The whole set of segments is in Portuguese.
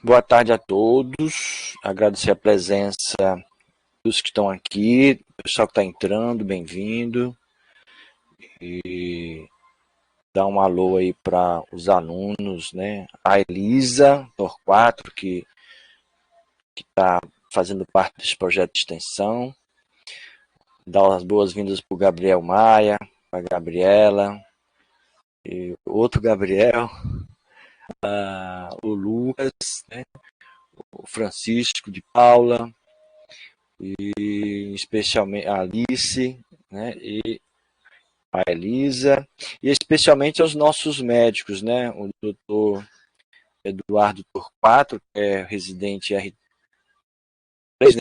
Boa tarde a todos. Agradecer a presença dos que estão aqui, o pessoal que está entrando, bem-vindo. E dar um alô aí para os alunos, né? A Elisa Torquato, que está fazendo parte desse projeto de extensão. Dar as boas-vindas para o Gabriel Maia, para a Gabriela, e outro Gabriel, o Lucas, né? O Francisco de Paula, e especialmente a Alice, né? E a Elisa, e especialmente aos nossos médicos, né? O doutor Eduardo Torquato, que é residente R3,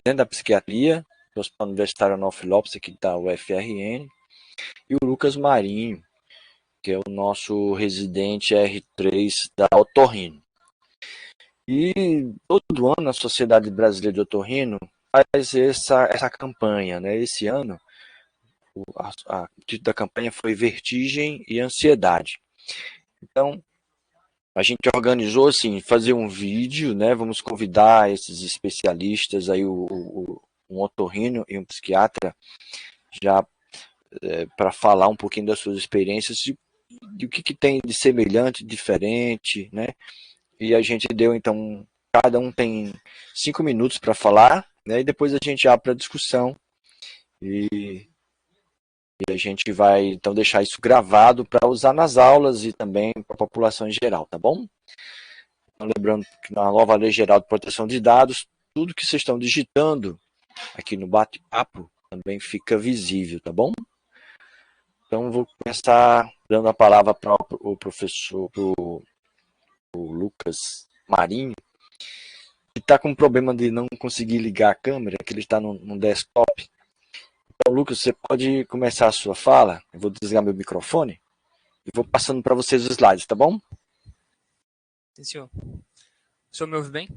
né, da psiquiatria, do Hospital Universitário Onofre Lopes, aqui da UFRN, e o Lucas Marinho, que é o nosso residente R3 da Otorrino. E todo ano a Sociedade Brasileira de Otorrino faz essa campanha, né? Esse ano o título da campanha foi Vertigem e Ansiedade. Então, a gente organizou assim, fazer um vídeo, né? Vamos convidar esses especialistas aí, um otorrino e um psiquiatra, já para falar um pouquinho das suas experiências de o que tem de semelhante, diferente, né? E a gente deu então, cada um tem 5 minutos para falar, né? E depois a gente abre para discussão e a gente vai então deixar isso gravado para usar nas aulas e também para a população em geral, tá bom? Então, lembrando que na nova Lei Geral de Proteção de Dados, tudo que vocês estão digitando aqui no bate-papo também fica visível, tá bom? Então, vou começar dando a palavra para o professor, para o Lucas Marinho, que está com um problema de não conseguir ligar a câmera, que ele está no desktop. Então, Lucas, você pode começar a sua fala. Eu vou desligar meu microfone e vou passando para vocês os slides, tá bom? Sim, senhor. O senhor me ouve bem?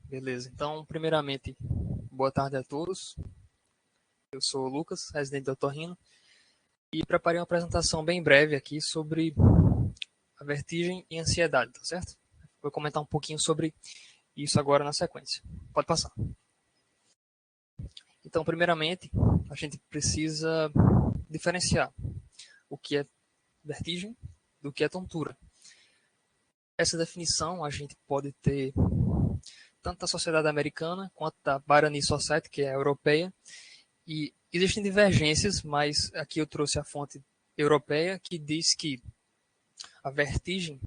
Beleza. Então, primeiramente, boa tarde a todos. Eu sou o Lucas, residente de Otorrino, e preparei uma apresentação bem breve aqui sobre a vertigem e ansiedade, tá certo? Vou comentar um pouquinho sobre isso agora na sequência. Pode passar. Então, primeiramente, a gente precisa diferenciar o que é vertigem do que é tontura. Essa definição a gente pode ter tanto da sociedade americana quanto da Barani Society, que é a europeia, e existem divergências, mas aqui eu trouxe a fonte europeia que diz que a vertigem,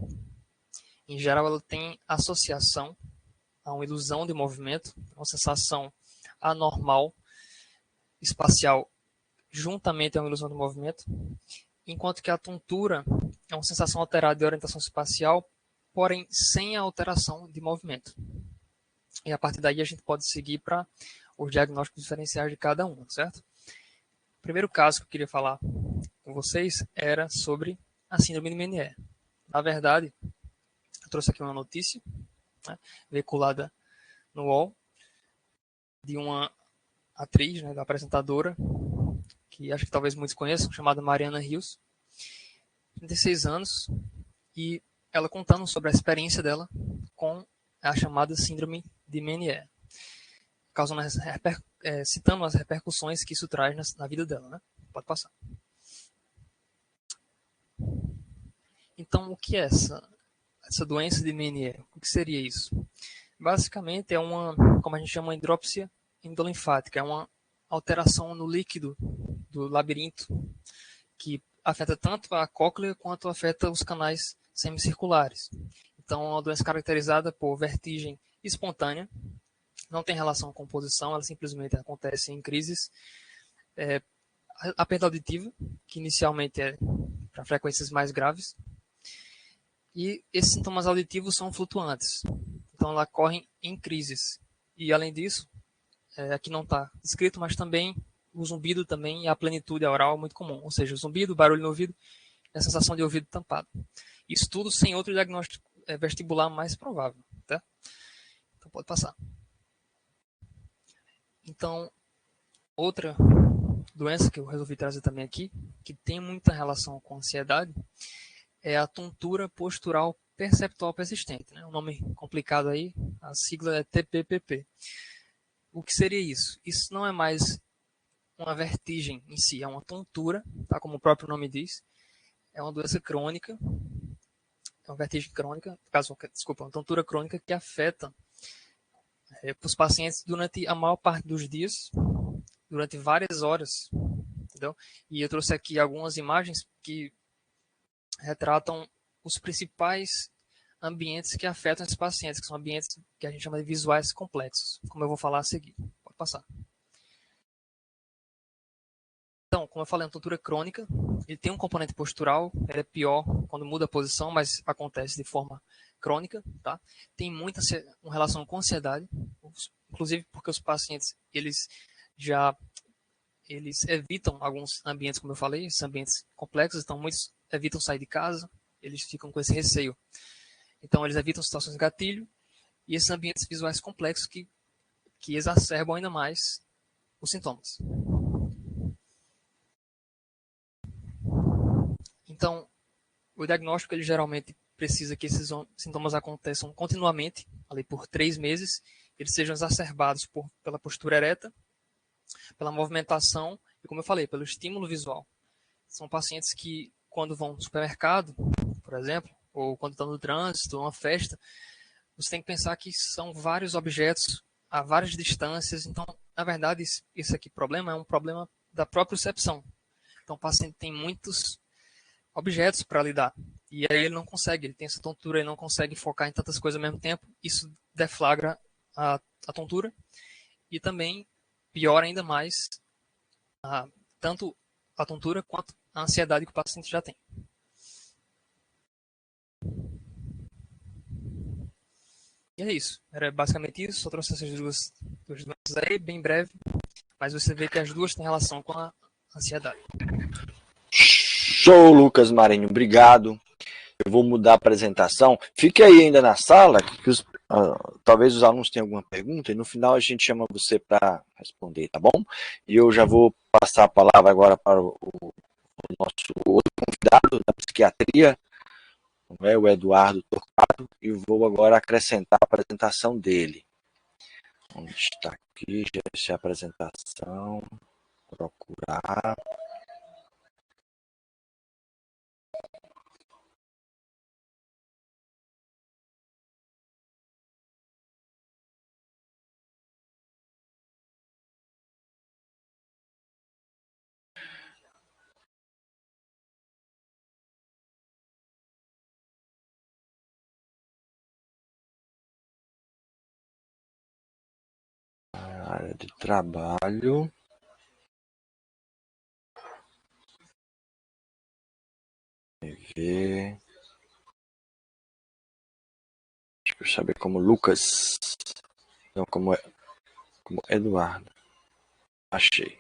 em geral, ela tem associação a uma ilusão de movimento, uma sensação anormal, espacial, juntamente a uma ilusão de movimento, enquanto que a tontura é uma sensação alterada de orientação espacial, porém sem a alteração de movimento. E a partir daí a gente pode seguir para os diagnósticos diferenciais de cada um, certo? O primeiro caso que eu queria falar com vocês era sobre a síndrome de Meniere. Na verdade, eu trouxe aqui uma notícia, né, veiculada no UOL, de uma atriz, né, da apresentadora, que acho que talvez muitos conheçam, chamada Mariana Rios, 36 anos, e ela contando sobre a experiência dela com a chamada síndrome de Meniere, citando as repercussões que isso traz na vida dela. Né? Pode passar. Então, o que é essa doença de Meniere? O que seria isso? Basicamente é como a gente chama, hidrópsia endolinfática, é uma alteração no líquido do labirinto que afeta tanto a cóclea quanto afeta os canais semicirculares. Então, é uma doença caracterizada por vertigem espontânea, não tem relação com posição, ela simplesmente acontece em crises. A perda auditiva, que inicialmente é para frequências mais graves, e esses sintomas auditivos são flutuantes, então ela ocorre em crises. E além disso, aqui não está escrito, mas também o zumbido também e a plenitude oral é muito comum, ou seja, o zumbido, o barulho no ouvido e a sensação de ouvido tampado. Isso tudo sem outro diagnóstico vestibular mais provável. Tá? Então pode passar. Então, outra doença que eu resolvi trazer também aqui, que tem muita relação com ansiedade, é a tontura postural perceptual persistente, né? Um nome complicado aí, a sigla é TPPP. O que seria isso? Isso não é mais uma vertigem em si, é uma tontura, tá? Como o próprio nome diz, é uma doença crônica, é uma vertigem crônica, desculpa, uma tontura crônica que afeta os pacientes durante a maior parte dos dias, durante várias horas, entendeu? E eu trouxe aqui algumas imagens que retratam os principais ambientes que afetam esses pacientes, que são ambientes que a gente chama de visuais complexos, como eu vou falar a seguir. Pode passar. Então, como eu falei, a tontura crônica, ele tem um componente postural, ele é pior quando muda a posição, mas acontece de forma crônica, tá? Tem muita uma relação com ansiedade, inclusive porque os pacientes, eles evitam alguns ambientes, como eu falei, esses ambientes complexos, então muitos evitam sair de casa, eles ficam com esse receio. Então, eles evitam situações de gatilho e esses ambientes visuais complexos que exacerbam ainda mais os sintomas. Então, o diagnóstico, ele geralmente precisa que esses sintomas aconteçam continuamente, ali por 3 meses, eles sejam exacerbados pela postura ereta, pela movimentação e, como eu falei, pelo estímulo visual. São pacientes que, quando vão no supermercado, por exemplo, ou quando estão no trânsito, ou numa festa, você tem que pensar que são vários objetos a várias distâncias. Então, na verdade, esse aqui problema é um problema da própria percepção. Então, o paciente tem muitos objetos para lidar. E aí ele não consegue, ele tem essa tontura, ele não consegue focar em tantas coisas ao mesmo tempo. Isso deflagra a tontura e também piora ainda mais tanto a tontura quanto a ansiedade que o paciente já tem. E é isso. Era basicamente isso. Só trouxe essas duas doenças aí, bem breve. Mas você vê que as duas têm relação com a ansiedade. Show, Lucas Marinho. Obrigado. Eu vou mudar a apresentação. Fique aí ainda na sala, que talvez os alunos tenham alguma pergunta, e no final a gente chama você para responder, tá bom? E eu já vou passar a palavra agora para o nosso outro convidado da psiquiatria, o Eduardo Torquato, e vou agora acrescentar a apresentação dele. Onde está aqui? Essa é a apresentação. Procurar. Área de trabalho. Ver. Deixa eu saber como Lucas. Não, como Eduardo. Achei.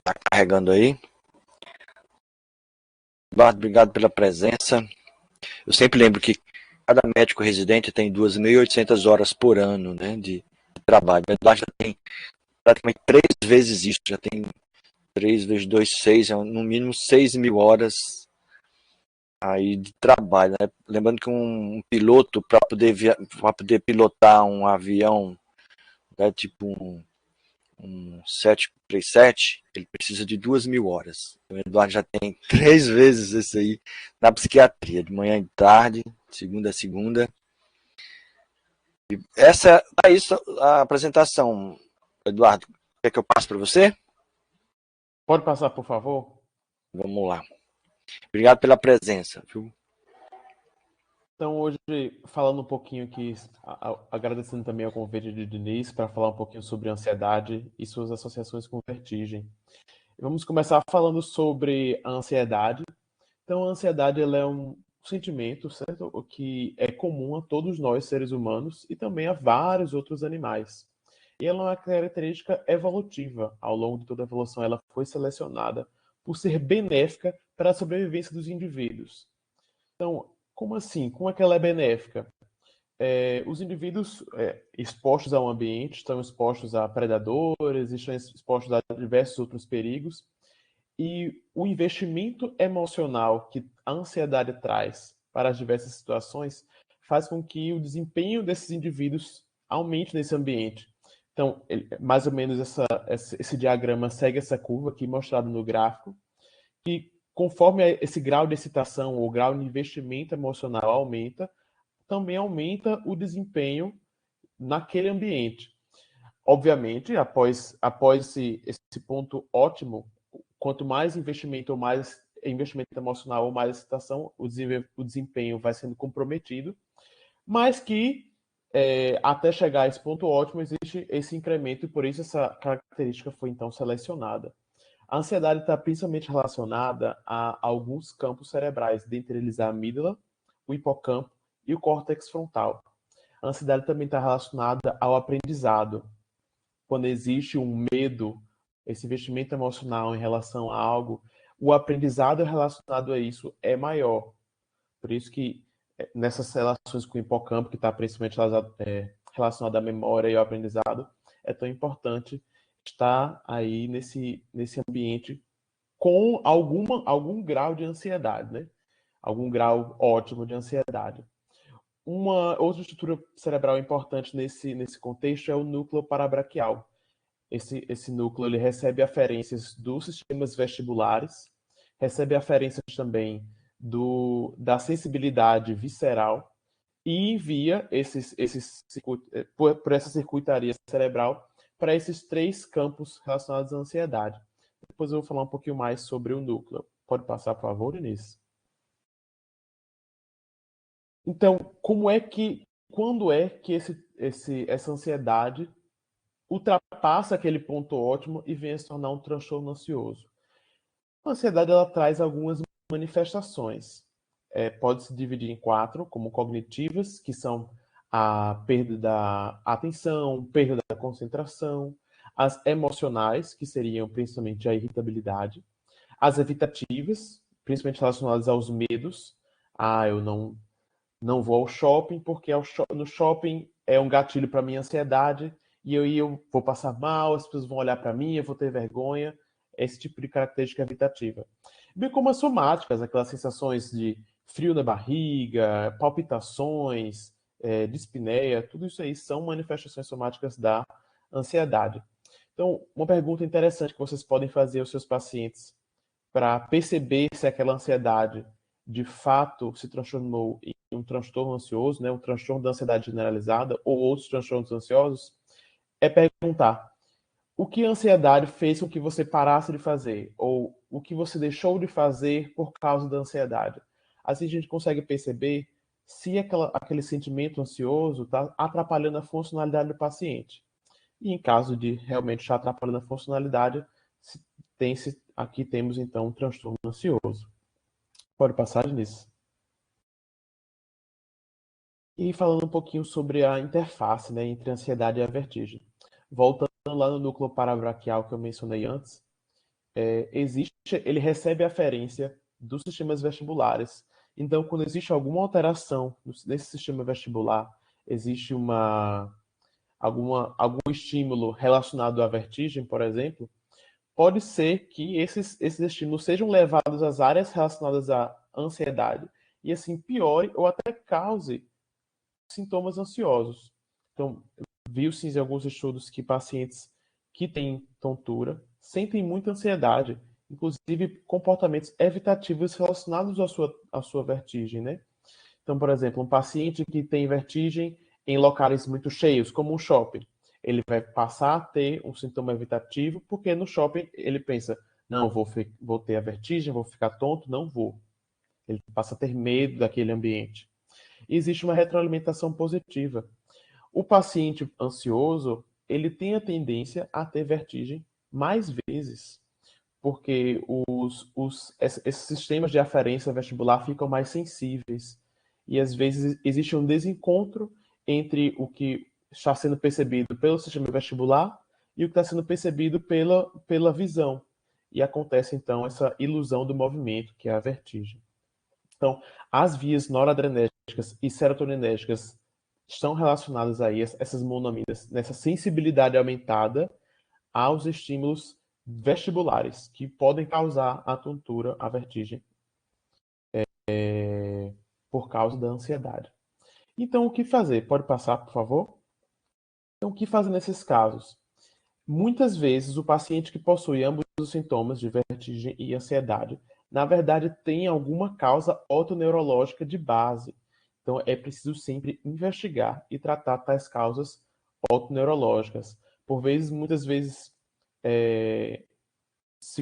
Tá carregando aí. Eduardo, obrigado pela presença. Eu sempre lembro que cada médico residente tem 2.800 horas por ano, né, de trabalho. O Eduardo já tem praticamente 3 vezes isso. Já tem 3 vezes 2, 6. No mínimo 6.000 horas aí de trabalho, né? Lembrando que um piloto, para poder pilotar um avião, né, tipo um 737, ele precisa de 2.000 horas. O Eduardo já tem 3 vezes isso aí na psiquiatria, de manhã e tarde, segunda a segunda. E essa é isso a apresentação. Eduardo, quer que eu passe para você? Pode passar, por favor? Vamos lá. Obrigado pela presença, viu? Então, hoje, falando um pouquinho aqui, agradecendo também ao convite de Diniz para falar um pouquinho sobre ansiedade e suas associações com vertigem. Vamos começar falando sobre a ansiedade. Então, a ansiedade ela é um sentimento, certo? O que é comum a todos nós, seres humanos, e também a vários outros animais. E ela é uma característica evolutiva. Ao longo de toda a evolução, ela foi selecionada por ser benéfica para a sobrevivência dos indivíduos. Então, como assim? Como é que ela é benéfica? Os indivíduos expostos ao ambiente estão expostos a predadores, estão expostos a diversos outros perigos, E o investimento emocional que a ansiedade traz para as diversas situações faz com que o desempenho desses indivíduos aumente nesse ambiente. Então, mais ou menos esse diagrama segue essa curva aqui mostrado no gráfico, que conforme esse grau de excitação ou grau de investimento emocional aumenta, também aumenta o desempenho naquele ambiente. Obviamente, após esse ponto ótimo, quanto mais investimento ou mais investimento emocional ou mais excitação, o desempenho vai sendo comprometido, mas que até chegar a esse ponto ótimo existe esse incremento e por isso essa característica foi então selecionada. A ansiedade está principalmente relacionada a alguns campos cerebrais, dentre eles a amígdala, o hipocampo e o córtex frontal. A ansiedade também está relacionada ao aprendizado. Quando existe um medo, esse investimento emocional em relação a algo, o aprendizado relacionado a isso é maior. Por isso que nessas relações com o hipocampo, que está principalmente relacionado à memória e ao aprendizado, é tão importante estar aí nesse ambiente com algum grau de ansiedade, né? Algum grau ótimo de ansiedade. Uma outra estrutura cerebral importante nesse contexto é o núcleo parabraquial. Esse núcleo ele recebe aferências dos sistemas vestibulares, recebe aferências também da sensibilidade visceral e envia por essa circuitaria cerebral para esses três campos relacionados à ansiedade. Depois eu vou falar um pouquinho mais sobre o núcleo. Pode passar, por favor, Inês? Então, quando é que essa ansiedade ultrapassa aquele ponto ótimo e vem a se tornar um transtorno ansioso? A ansiedade ela traz algumas manifestações. Pode se dividir em quatro, como cognitivas, que são a perda da atenção, perda da concentração, as emocionais, que seriam principalmente a irritabilidade, as evitativas, principalmente relacionadas aos medos. Eu não vou ao shopping porque no shopping é um gatilho para minha ansiedade e eu vou passar mal, as pessoas vão olhar para mim, eu vou ter vergonha. Esse tipo de característica evitativa. Bem como as somáticas, aquelas sensações de frio na barriga, palpitações, dispneia, tudo isso aí são manifestações somáticas da ansiedade. Então, uma pergunta interessante que vocês podem fazer aos seus pacientes para perceber se aquela ansiedade de fato se transformou em um transtorno ansioso, né, um transtorno da ansiedade generalizada ou outros transtornos ansiosos, é perguntar: o que a ansiedade fez com que você parasse de fazer? Ou o que você deixou de fazer por causa da ansiedade? Assim a gente consegue perceber se aquele sentimento ansioso está atrapalhando a funcionalidade do paciente. E em caso de realmente estar atrapalhando a funcionalidade, aqui temos então um transtorno ansioso. Pode passar nisso. E falando um pouquinho sobre a interface, né, entre a ansiedade e a vertigem. Voltando lá no núcleo parabraquial que eu mencionei antes, ele recebe aferência dos sistemas vestibulares. Então, quando existe alguma alteração nesse sistema vestibular, existe algum estímulo relacionado à vertigem, por exemplo, pode ser que esses estímulos sejam levados às áreas relacionadas à ansiedade e assim piore ou até cause sintomas ansiosos. Então, viu-se em alguns estudos que pacientes que têm tontura sentem muita ansiedade, inclusive comportamentos evitativos relacionados à sua vertigem, né? Então, por exemplo, um paciente que tem vertigem em locais muito cheios, como um shopping, ele vai passar a ter um sintoma evitativo, porque no shopping ele pensa, não, vou ter a vertigem, vou ficar tonto, não vou. Ele passa a ter medo daquele ambiente. E existe uma retroalimentação positiva. O paciente ansioso, ele tem a tendência a ter vertigem mais vezes, porque esses sistemas de aferência vestibular ficam mais sensíveis. E às vezes existe um desencontro entre o que está sendo percebido pelo sistema vestibular e o que está sendo percebido pela visão. E acontece então essa ilusão do movimento, que é a vertigem. Então, as vias noradrenérgicas e serotoninérgicas estão relacionadas aí, essas monoaminas, nessa sensibilidade aumentada aos estímulos vestibulares que podem causar a tontura, a vertigem, por causa da ansiedade. Então, o que fazer? Pode passar, por favor? Então, o que fazer nesses casos? Muitas vezes, o paciente que possui ambos os sintomas de vertigem e ansiedade, na verdade, tem alguma causa autoneurológica de base. Então, é preciso sempre investigar e tratar tais causas autoneurológicas. Por vezes, muitas vezes,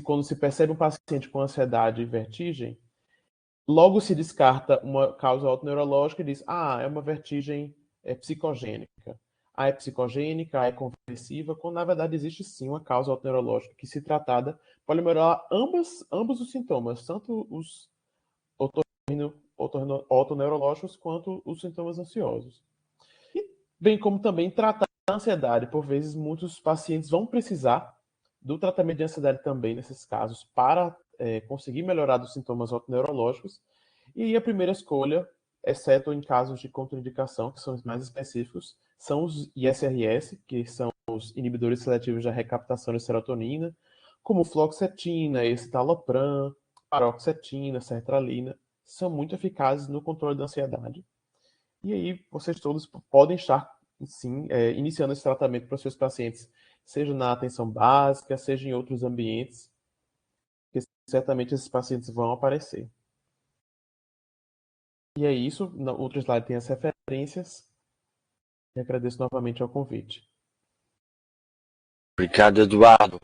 quando se percebe um paciente com ansiedade e vertigem, logo se descarta uma causa autoneurológica e diz, é uma vertigem psicogênica. É psicogênica, é conversiva, quando na verdade existe sim uma causa autoneurológica que, se tratada, pode melhorar ambos os sintomas, tanto os autoneurológicos quanto os sintomas ansiosos. E bem como também tratar a ansiedade. Por vezes, muitos pacientes vão precisar do tratamento de ansiedade também nesses casos para conseguir melhorar dos sintomas autoneurológicos. E a primeira escolha, exceto em casos de contraindicação, que são os mais específicos, são os ISRS, que são os inibidores seletivos da recaptação de serotonina, como fluoxetina, escitalopram, paroxetina, sertralina, são muito eficazes no controle da ansiedade. E aí vocês todos podem estar, sim, iniciando esse tratamento para os seus pacientes, seja na atenção básica, seja em outros ambientes, que certamente esses pacientes vão aparecer. E é isso. No outro slide tem as referências. E agradeço novamente ao convite. Obrigado, Eduardo.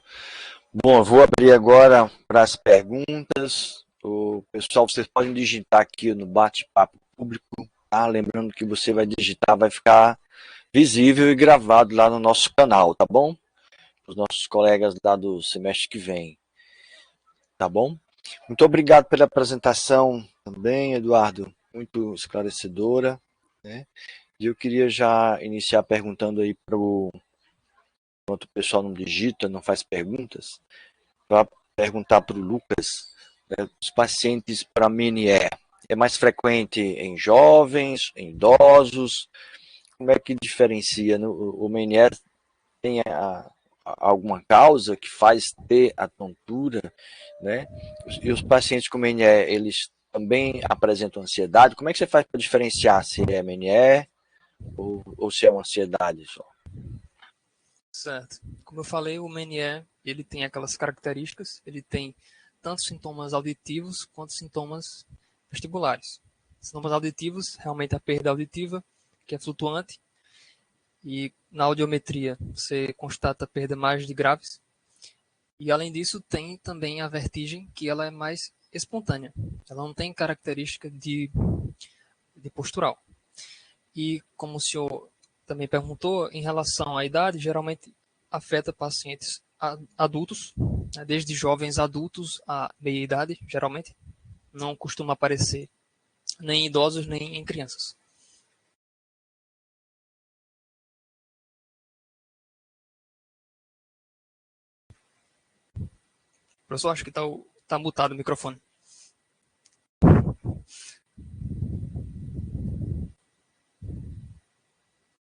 Bom, eu vou abrir agora para as perguntas. O pessoal, vocês podem digitar aqui no bate-papo público, tá? Lembrando que você vai digitar, vai ficar visível e gravado lá no nosso canal, tá bom? Os nossos colegas lá do semestre que vem, tá bom? Muito obrigado pela apresentação também, Eduardo, muito esclarecedora, né? E eu queria já iniciar perguntando aí para enquanto o pessoal não digita, não faz perguntas, para perguntar para o Lucas, né, os pacientes para MNE, é mais frequente em jovens, em idosos? Como é que diferencia? O MNE tem alguma causa que faz ter a tontura, né? E os pacientes com MNE, eles também apresentam ansiedade? Como é que você faz para diferenciar se é MNE ou se é uma ansiedade só? Certo. Como eu falei, o MNE, ele tem aquelas características, ele tem tanto sintomas auditivos quanto sintomas vestibulares. Sintomas auditivos, realmente a perda auditiva, que é flutuante, e na audiometria você constata perda mais de graves. E além disso, tem também a vertigem, que ela é mais espontânea. Ela não tem característica de postural. E como o senhor também perguntou, em relação à idade, geralmente afeta pacientes adultos, né, desde jovens adultos a meia idade, geralmente. Não costuma aparecer nem em idosos, nem em crianças. Professor, acho que está mutado o microfone.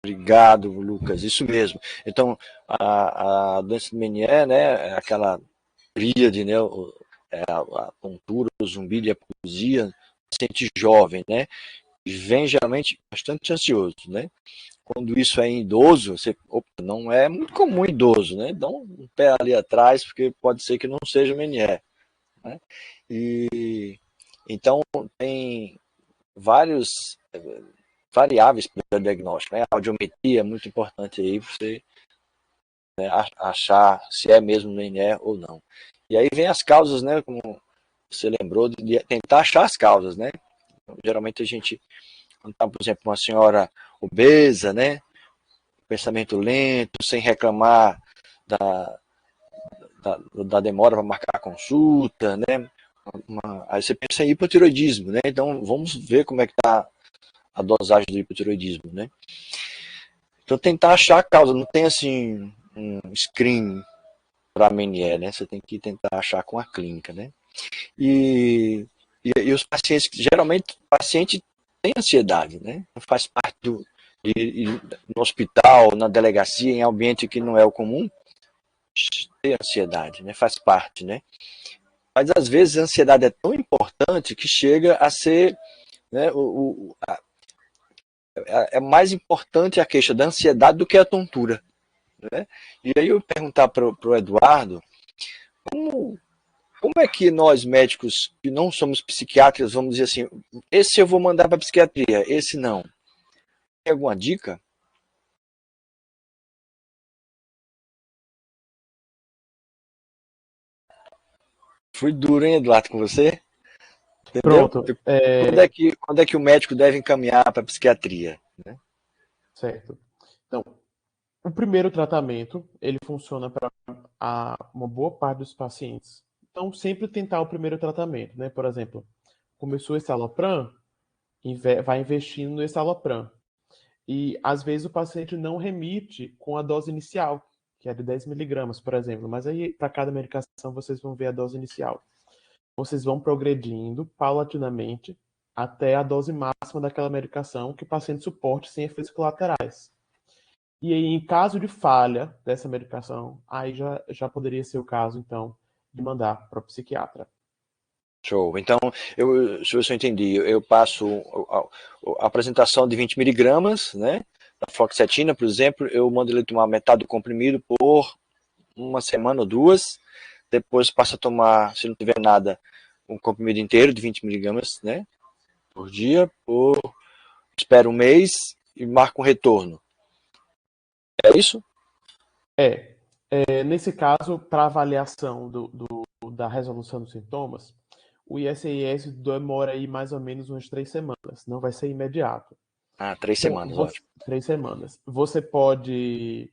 Obrigado, Lucas. Isso mesmo. Então, a doença do Meniere, né, é aquela tríade, né, a tontura, o zumbido e a aposia, paciente jovem, né, vem geralmente bastante ansioso, né. Quando isso é em idoso, não é muito comum em idoso, né, dá um pé ali atrás, porque pode ser que não seja Meniere, né. E então tem vários variáveis para o diagnóstico, né? A audiometria é muito importante aí para você, né, achar se é mesmo MNE ou não. E aí vem as causas, né? Como você lembrou, de tentar achar as causas, né? Então, geralmente a gente, quando tá, por exemplo, uma senhora obesa, né? Pensamento lento, sem reclamar da demora para marcar a consulta, né? Aí você pensa em hipotiroidismo, né? Então vamos ver como é que está a dosagem do hipotiroidismo, né? Então tentar achar a causa, não tem assim um screen para MNE, né? Você tem que tentar achar com a clínica, né? E os pacientes, geralmente o paciente tem ansiedade, né? Faz parte no hospital, na delegacia, em ambiente que não é o comum, ter ansiedade, né? Faz parte, né? Mas às vezes a ansiedade é tão importante que chega a ser, né, é mais importante a queixa da ansiedade do que a tontura, né? E aí eu perguntar para o Eduardo, como, como é que nós médicos que não somos psiquiatras vamos dizer assim, esse eu vou mandar para psiquiatria, esse não. Tem alguma dica? Fui duro, hein, Eduardo, com você? Entendeu? Pronto. Quando é que o médico deve encaminhar para a psiquiatria? Né? Certo. Então, o primeiro tratamento, ele funciona para uma boa parte dos pacientes. Então, sempre tentar o primeiro tratamento, né? Por exemplo, começou esse Alopram, vai investindo no escitalopram. E, às vezes, o paciente não remite com a dose inicial, que é de 10 miligramas, por exemplo. Mas aí, para cada medicação, vocês vão ver a dose inicial. Vocês vão progredindo paulatinamente até a dose máxima daquela medicação que o paciente suporte sem efeitos colaterais. E aí, em caso de falha dessa medicação, aí já poderia ser o caso, então, de mandar para o psiquiatra. Show. Então, se eu entendi, eu passo a apresentação de 20 miligramas, né, da fluoxetina, por exemplo, eu mando ele tomar metade do comprimido por uma semana ou duas, depois passa a tomar, se não tiver nada, um comprimido inteiro de 20 miligramas, né, por dia, espero um mês e marco um retorno. É isso? Nesse caso, para avaliação da resolução dos sintomas, o ISIS demora aí mais ou menos umas 3 semanas, não vai ser imediato. 3 Então, semanas, ótimo. 3 semanas. Você pode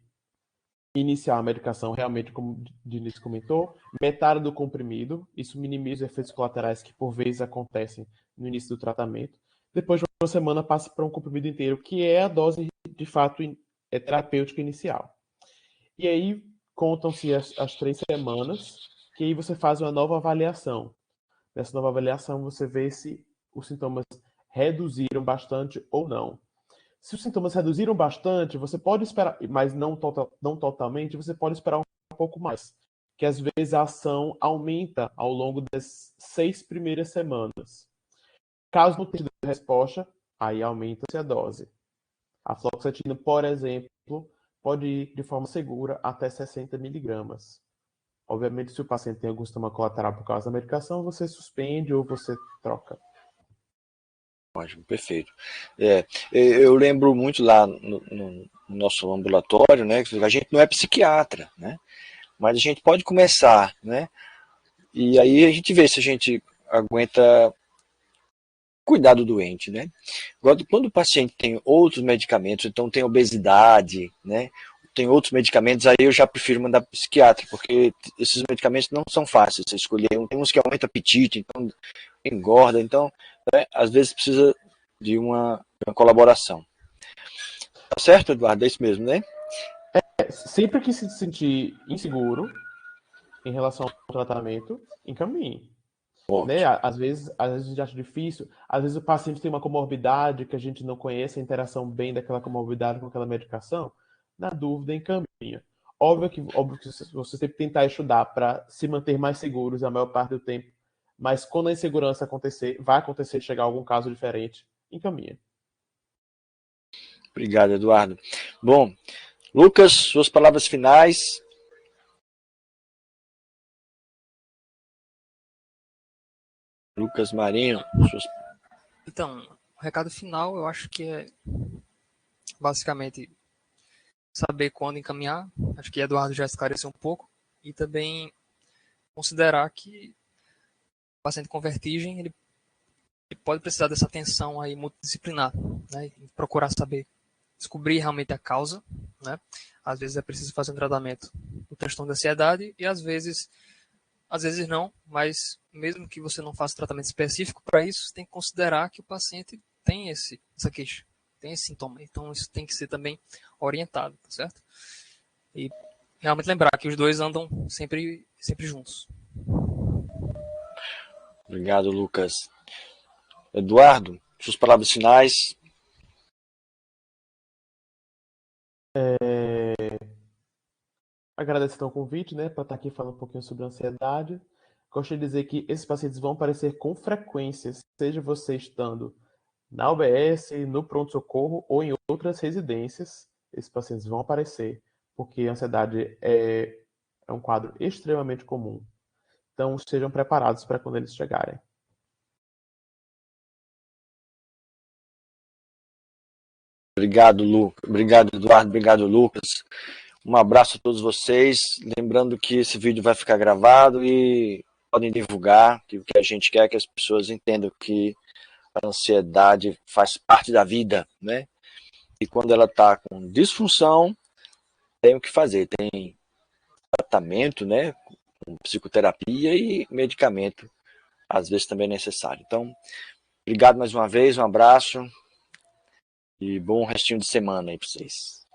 iniciar a medicação realmente, como o Diniz comentou, metade do comprimido, isso minimiza os efeitos colaterais que por vezes acontecem no início do tratamento. Depois de uma semana passa para um comprimido inteiro, que é a dose de fato terapêutica inicial. E aí contam-se as 3 semanas, que aí você faz uma nova avaliação. Nessa nova avaliação você vê se os sintomas reduziram bastante ou não. Se os sintomas reduziram bastante, você pode esperar, mas não totalmente, você pode esperar um pouco mais. Que às vezes a ação aumenta ao longo das 6 primeiras semanas. Caso não tenha resposta, aí aumenta-se a dose. A fluoxetina, por exemplo, pode ir de forma segura até 60 miligramas. Obviamente, se o paciente tem algum sintoma colateral por causa da medicação, você suspende ou você troca. Ótimo, perfeito. Eu lembro muito lá no nosso ambulatório, né, que a gente não é psiquiatra, né, mas a gente pode começar, né, e aí a gente vê se a gente aguenta cuidar do doente, né. Agora, quando o paciente tem outros medicamentos, então tem obesidade, né, tem outros medicamentos, aí eu já prefiro mandar para o psiquiatra, porque esses medicamentos não são fáceis de escolher. Tem uns que aumentam o apetite, então engorda, então, né, às vezes precisa de uma colaboração. Tá certo, Eduardo? É isso mesmo, né? Sempre que se sentir inseguro em relação ao tratamento, encaminhe. Né? Ótimo. Às vezes a gente acha difícil, às vezes o paciente tem uma comorbidade que a gente não conhece a interação bem daquela comorbidade com aquela medicação. Na dúvida, encaminha. Óbvio que você tem que tentar estudar para se manter mais seguros a maior parte do tempo, mas quando a insegurança acontecer, vai acontecer chegar algum caso diferente, encaminha. Obrigado, Eduardo. Bom, Lucas, suas palavras finais. Lucas Marinho, suas... Então, o recado final eu acho que é basicamente saber quando encaminhar. Acho que Eduardo já esclareceu um pouco. E também considerar que o paciente com vertigem ele pode precisar dessa atenção aí multidisciplinar, né? E procurar saber, descobrir realmente a causa, né? Às vezes é preciso fazer um tratamento do transtorno da ansiedade e às vezes não, mas mesmo que você não faça tratamento específico para isso, você tem que considerar que o paciente tem essa queixa, tem esse sintoma. Então isso tem que ser também orientado, tá certo? E realmente lembrar que os dois andam sempre juntos. Obrigado, Lucas. Eduardo, suas palavras finais. Agradecendo ao convite, né, para estar aqui falando um pouquinho sobre ansiedade. Gostaria de dizer que esses pacientes vão aparecer com frequência, seja você estando na UBS, no pronto-socorro ou em outras residências. Esses pacientes vão aparecer, porque a ansiedade é um quadro extremamente comum. Então, sejam preparados para quando eles chegarem. Obrigado, Lucas. Obrigado, Eduardo. Obrigado, Lucas. Um abraço a todos vocês. Lembrando que esse vídeo vai ficar gravado e podem divulgar, que o que a gente quer é que as pessoas entendam que a ansiedade faz parte da vida, né? E quando ela está com disfunção, tem o que fazer. Tem tratamento, né? Com psicoterapia e medicamento, às vezes também é necessário. Então, obrigado mais uma vez, um abraço e bom restinho de semana aí para vocês.